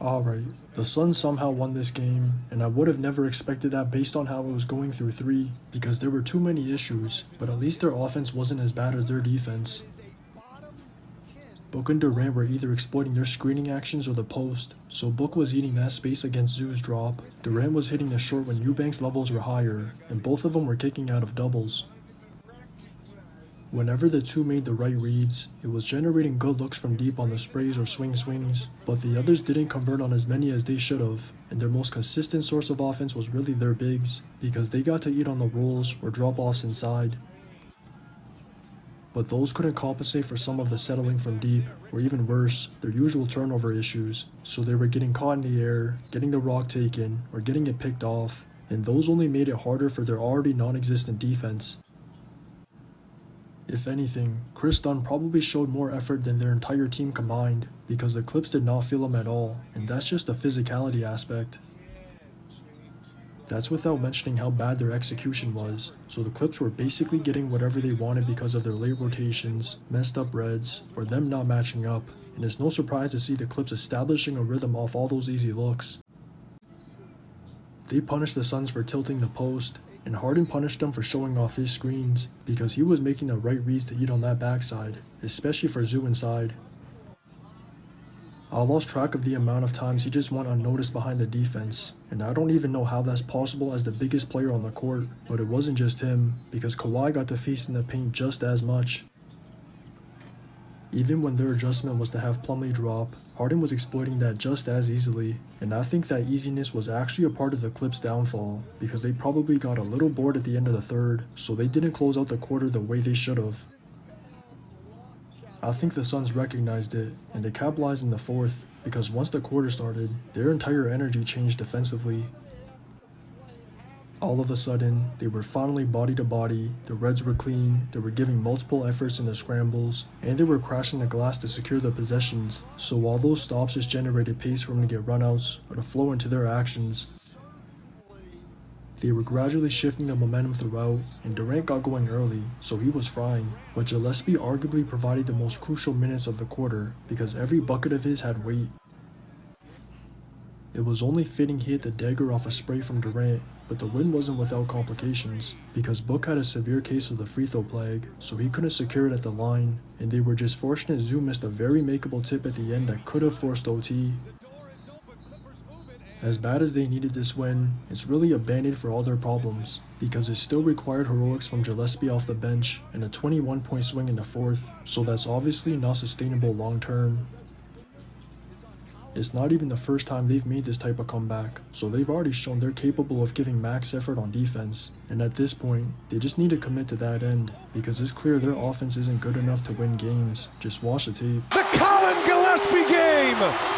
Alright, the Suns somehow won this game, and I would have never expected that based on how it was going through 3, because there were too many issues, but at least their offense wasn't as bad as their defense. Book and Durant were either exploiting their screening actions or the post, so Book was eating that space against Zoo's drop, Durant was hitting the short when Eubanks' levels were higher, and both of them were kicking out of doubles. Whenever the two made the right reads, it was generating good looks from deep on the sprays or swings, but the others didn't convert on as many as they should have, and their most consistent source of offense was really their bigs, because they got to eat on the rolls or drop-offs inside. But those couldn't compensate for some of the settling from deep, or even worse, their usual turnover issues, so they were getting caught in the air, getting the rock taken, or getting it picked off, and those only made it harder for their already non-existent defense. If anything, Chris Dunn probably showed more effort than their entire team combined, because the Clips did not feel him at all, and that's just the physicality aspect. That's without mentioning how bad their execution was, so the Clips were basically getting whatever they wanted because of their late rotations, messed up reds, or them not matching up, and it's no surprise to see the Clips establishing a rhythm off all those easy looks. They punished the Suns for tilting the post, and Harden punished them for showing off his screens, because he was making the right reads to eat on that backside, especially for Zoo inside. I lost track of the amount of times he just went unnoticed behind the defense, and I don't even know how that's possible as the biggest player on the court, but it wasn't just him, because Kawhi got to feast in the paint just as much. Even when their adjustment was to have Plumlee drop, Harden was exploiting that just as easily, and I think that easiness was actually a part of the Clips' downfall, because they probably got a little bored at the end of the third, so they didn't close out the quarter the way they should have. I think the Suns recognized it, and they capitalized in the fourth, because once the quarter started, their entire energy changed defensively. All of a sudden, they were finally body to body, the Reds were clean, they were giving multiple efforts in the scrambles, and they were crashing the glass to secure the possessions, so while those stops just generated pace for them to get runouts or to flow into their actions, they were gradually shifting the momentum throughout, and Durant got going early, so he was frying, but GILLESPIE arguably provided the most crucial minutes of the quarter, because every bucket of his had weight. It was only fitting he hit the dagger off a spray from Durant, but the win wasn't without complications, because Book had a severe case of the free throw plague, so he couldn't secure it at the line, and they were just fortunate Zoo missed a very makeable tip at the end that could have forced OT. As bad as they needed this win, it's really a band-aid for all their problems, because it still required heroics from GILLESPIE off the bench and a 21-point swing in the fourth, so that's obviously not sustainable long-term. It's not even the first time they've made this type of comeback, so they've already shown they're capable of giving max effort on defense, and at this point, they just need to commit to that end, because it's clear their offense isn't good enough to win games. Just watch the tape. The Colin Gillespie game!